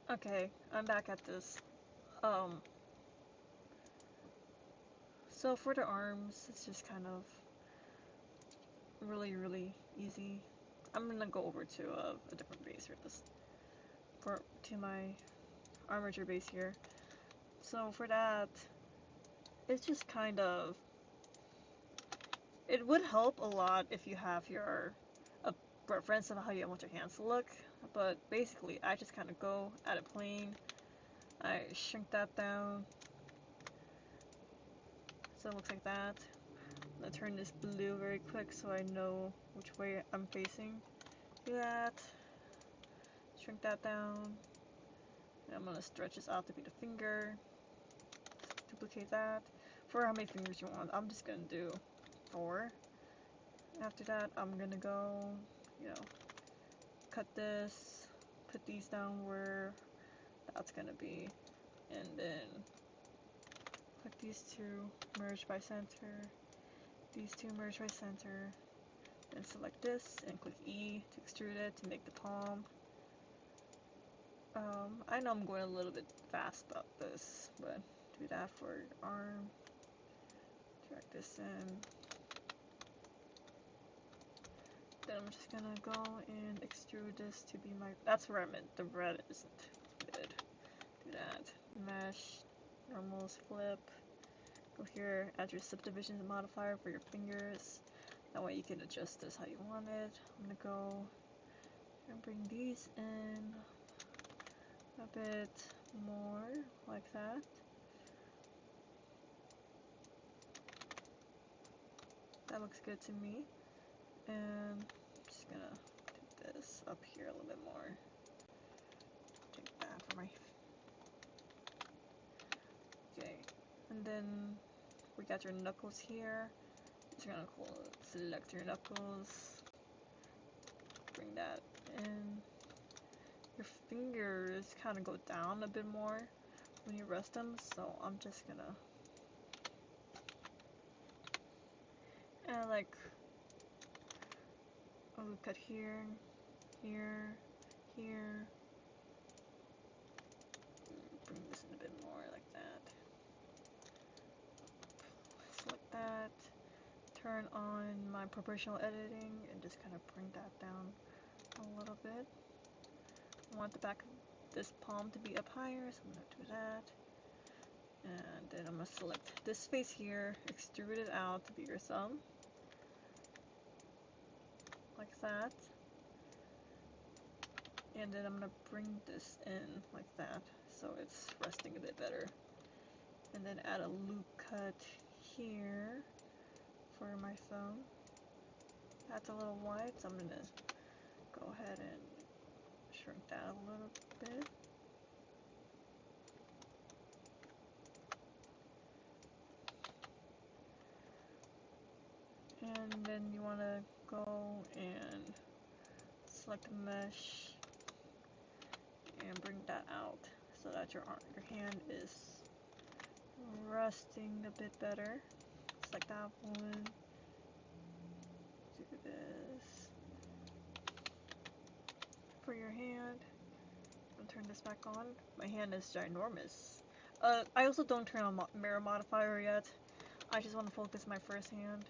Okay, I'm back at this. Um, so for the arms, it's just kind of really easy. I'm gonna go over to a different base for this, to my armature base here. So for that, it's just kind of, it would help a lot if you have your a reference of how you want your hands to look, but basically I just kind of go at it plain. I shrink that down so it looks like that. I'm gonna turn this blue very quick so I know which way I'm facing. Do that. Shrink that down. And I'm gonna stretch this out to be the finger. Duplicate that. For how many fingers you want, I'm just gonna do 4. After that, I'm gonna go, you know, cut this, put these down where that's gonna be, and then put these two merge by center, these two merge by center, then select this and click E to extrude it to make the palm. I know I'm going a little bit fast about this, but do that for your arm. Drag this in. Then I'm just gonna go and extrude this to be my, that's where I meant the red isn't good. Do that. Mesh, normals, flip. Go here, add your subdivision modifier for your fingers. That way you can adjust this how you want it. I'm gonna go and bring these in a bit more, like that. That looks good to me. And I'm just gonna do this up here a little bit more. Take that for my... Okay. And then we got your knuckles here. Just gonna select your knuckles. Bring that in. Your fingers kind of go down a bit more when you rest them, so I'm just gonna like cut here, here, here. Bring this in a bit more like that. Select that. Turn on my proportional editing and just kind of bring that down a little bit. I want the back of this palm to be up higher, so I'm gonna do that. And then I'm gonna select this face here, extrude it out to be your thumb. Like that. And then I'm gonna bring this in like that, so it's resting a bit better. And then add a loop cut here for my thumb. That's a little wide, so I'm gonna go ahead and shrink that a little bit. And then you want to go and select mesh and bring that out so that your hand is resting a bit better. Select that one. Do this for your hand. I'll turn this back on. My hand is ginormous. I also don't turn on mirror modifier yet. I just want to focus my first hand.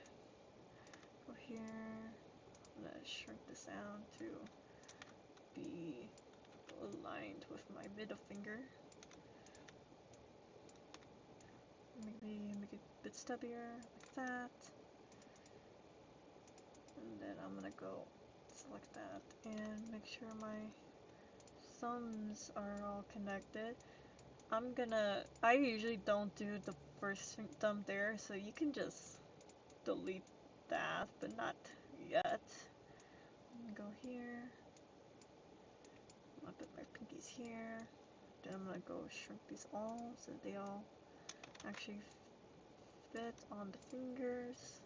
Go here. I'm gonna shrink this down to be aligned with my middle finger. Maybe make it a bit stubbier, like that. And then I'm gonna go select that and make sure my thumbs are all connected. I usually don't do the first thumb there, so you can just delete that, but not yet. I'm gonna go here. I'm gonna put my pinkies here. Then I'm gonna go shrink these all so they all actually fit on the fingers.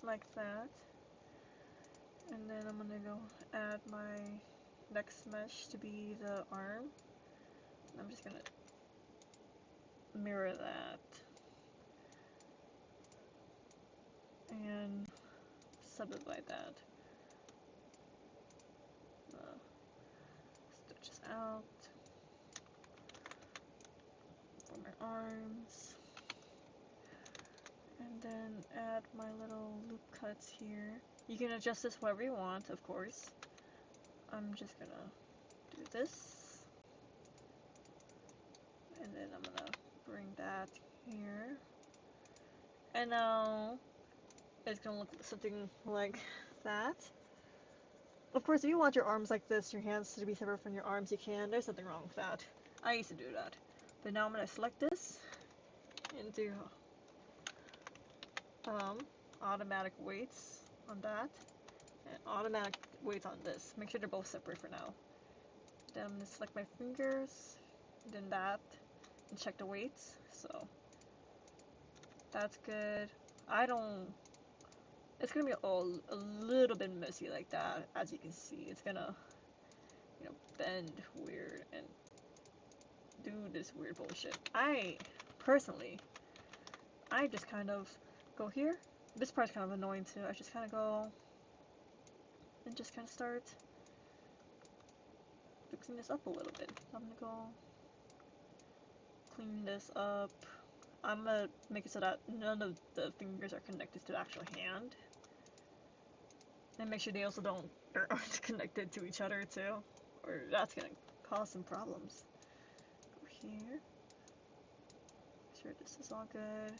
Like that. And then I'm gonna go add my next mesh to be the arm. I'm just gonna mirror that and subdivide that. just out for my arms. And then add my little loop cuts here. You can adjust this wherever you want, of course. I'm just gonna do this. And then I'm gonna bring that here. And now it's gonna look something like that. Of course, if you want your arms like this, your hands to be separate from your arms, you can. There's nothing wrong with that. I used to do that. But now I'm gonna select this and do automatic weights on that and automatic weights on this. Make sure they're both separate for now. Then I'm gonna select my fingers, then that, and check the weights. So that's good. It's gonna be a little bit messy like that. As you can see, it's gonna, bend weird and do this weird bullshit. Personally, I just kind of go here. This part's kind of annoying too. I just kind of go and just kind of start fixing this up a little bit. I'm gonna go clean this up. I'm gonna make it so that none of the fingers are connected to the actual hand. And make sure they also aren't connected to each other too, or that's gonna cause some problems. Go here. Make sure this is all good.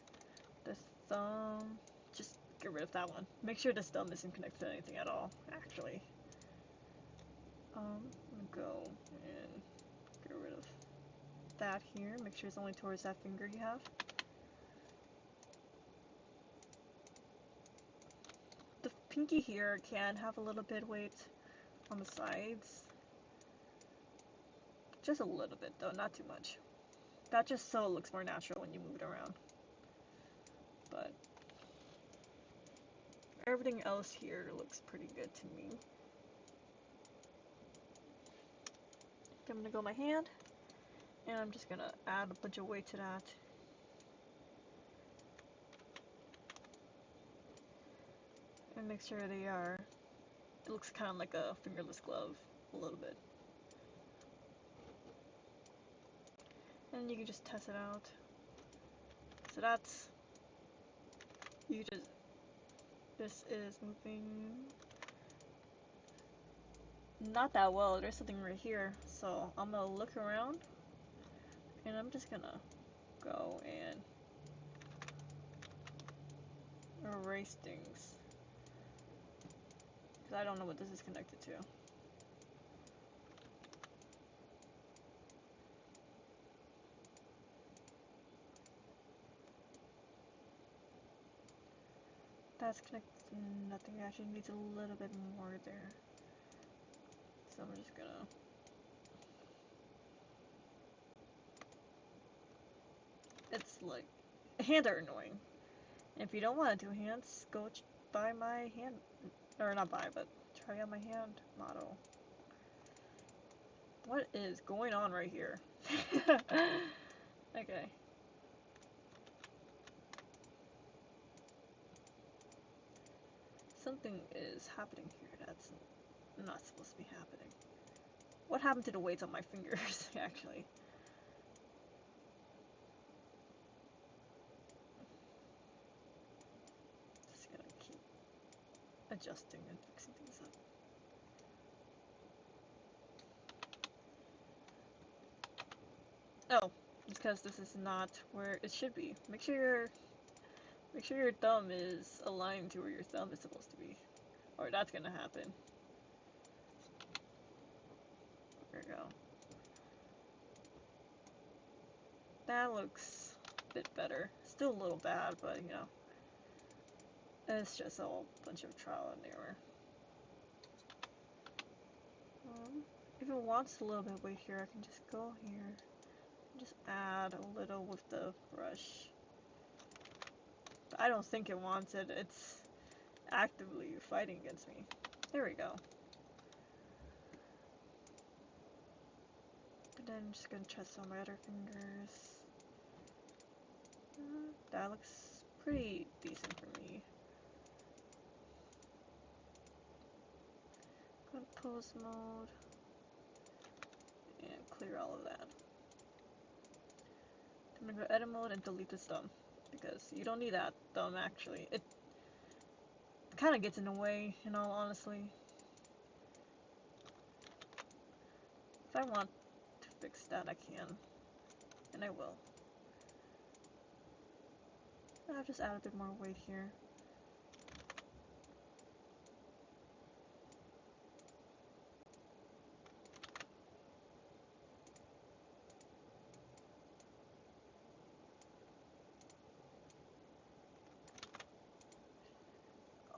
The thumb, just get rid of that one. Make sure this thumb isn't connected to anything at all, actually. I'm gonna go and get rid of that here. Make sure it's only towards that finger you have. The pinky here can have a little bit weight on the sides. Just a little bit though, not too much. That just so it looks more natural when you move it around. But everything else here looks pretty good to me. I'm gonna go my hand, and I'm just gonna add a bunch of weight to that. And make sure it looks kind of like a fingerless glove, a little bit. And you can just test it out. So this is moving not that well. There's something right here. So I'm gonna look around, and I'm just gonna go and erase things. Because I don't know what this is connected to. That's connected to nothing. Actually needs a little bit more there. So I'm just gonna it's like hands are annoying. And if you don't want to do hands, go buy my hand, or not buy, but try out my hand model. What is going on right here? Okay. Something is happening here that's not supposed to be happening. What happened to the weights on my fingers, actually? Just gonna keep adjusting and fixing things up. Oh, it's because this is not where it should be. Make sure your thumb is aligned to where your thumb is supposed to be, or that's gonna happen. There we go. That looks a bit better. Still a little bad, but it's just a whole bunch of trial and error. If it wants a little bit of weight here, I can just go here and just add a little with the brush. But I don't think it wants it. It's actively fighting against me. There we go. And then I'm just gonna test on my other fingers. That looks pretty decent for me. Go to pose mode. and clear all of that. I'm gonna go edit mode and delete this thumb because you don't need that thumb actually. It kind of gets in the way, in all honesty. If I want to fix that, I can, and I will. I'll just add a bit more weight here.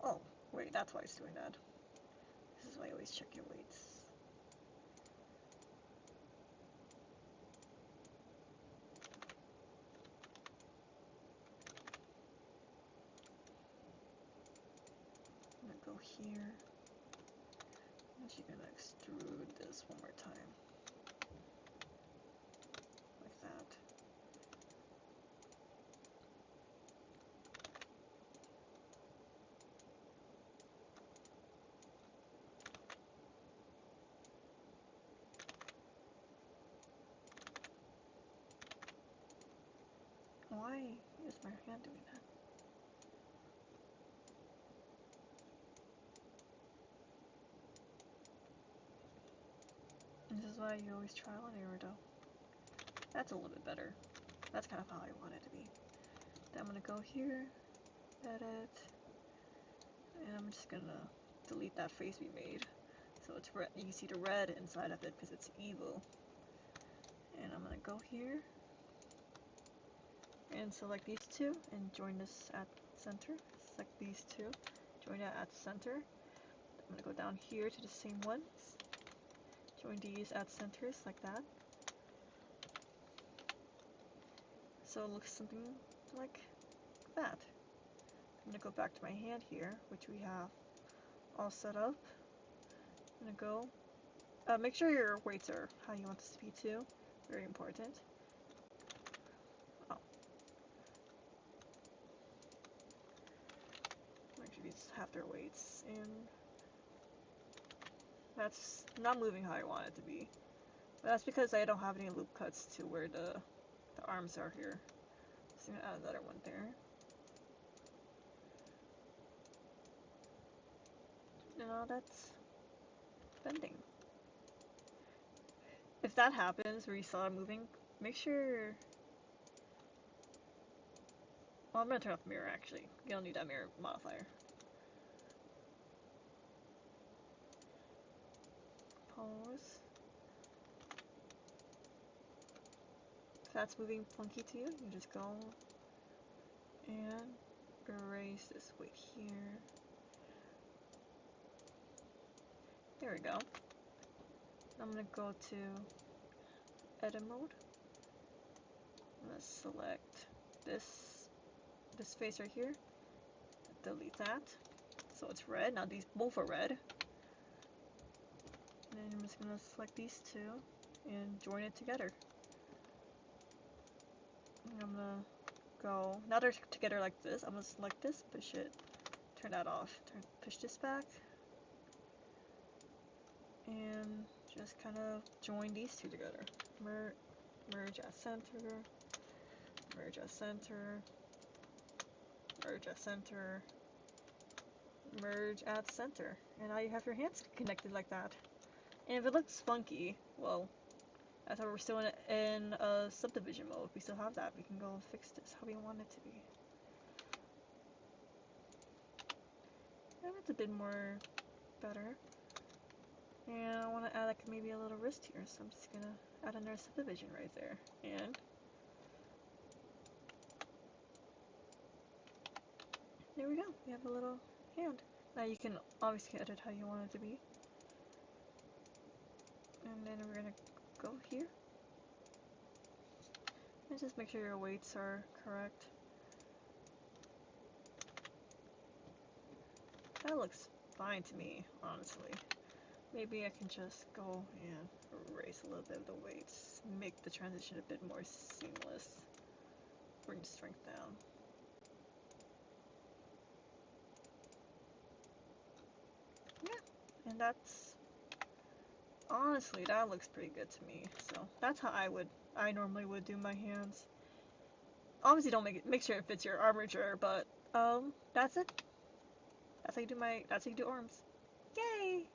Oh, wait, that's why it's doing that. This is why you always check your weights. I'm gonna go here. I'm actually gonna extrude this one more time. Like that. Why is my hand doing that? This is why you always trial and error though. That's a little bit better. That's kind of how I want it to be. Then I'm gonna go here, edit, and I'm just gonna delete that face we made. So it's red. You can see the red inside of it because it's evil. And I'm gonna go here and select these two and join this at center. Select these two, join that at center. I'm gonna go down here to the same ones. Join these at centers like that. So it looks something like that. I'm gonna go back to my hand here, which we have all set up. I'm gonna go. Make sure your weights are how you want this to be too. Very important. Oh. Make sure these have their weights, and that's not moving how I want it to be. But that's because I don't have any loop cuts to where the arms are here. So I'm gonna add another one there. No, that's bending. If that happens where you saw it moving, make sure. Well, I'm gonna turn off the mirror actually. You don't need that mirror modifier. Pause. If that's moving funky to you, you just go and erase this weight here. There we go. I'm gonna go to edit mode. I'm gonna select this face right here. Delete that. So it's red. Now these both are red. And then I'm just gonna select these two and join it together. And I'm gonna go. Now they're together like this. I'm gonna select this, push it, turn that off, push this back, and just kind of join these two together. Merge at center, merge at center, merge at center, merge at center. And now you have your hands connected like that. And if it looks funky, well, that's why we're still in a subdivision mode. We still have that. We can go fix this how we want it to be. And it's a bit more better. And I want to add like maybe a little wrist here, so I'm just gonna add another subdivision right there. And there we go. We have a little hand. Now you can obviously edit how you want it to be. And then we're gonna go here. And just make sure your weights are correct. That looks fine to me, honestly. Maybe I can just go and erase a little bit of the weights, make the transition a bit more seamless. Bring the strength down. Yeah, and that's honestly, that looks pretty good to me. So that's how I normally would do my hands. Obviously, don't make sure it fits your armature, but that's it. That's how you do arms. Yay!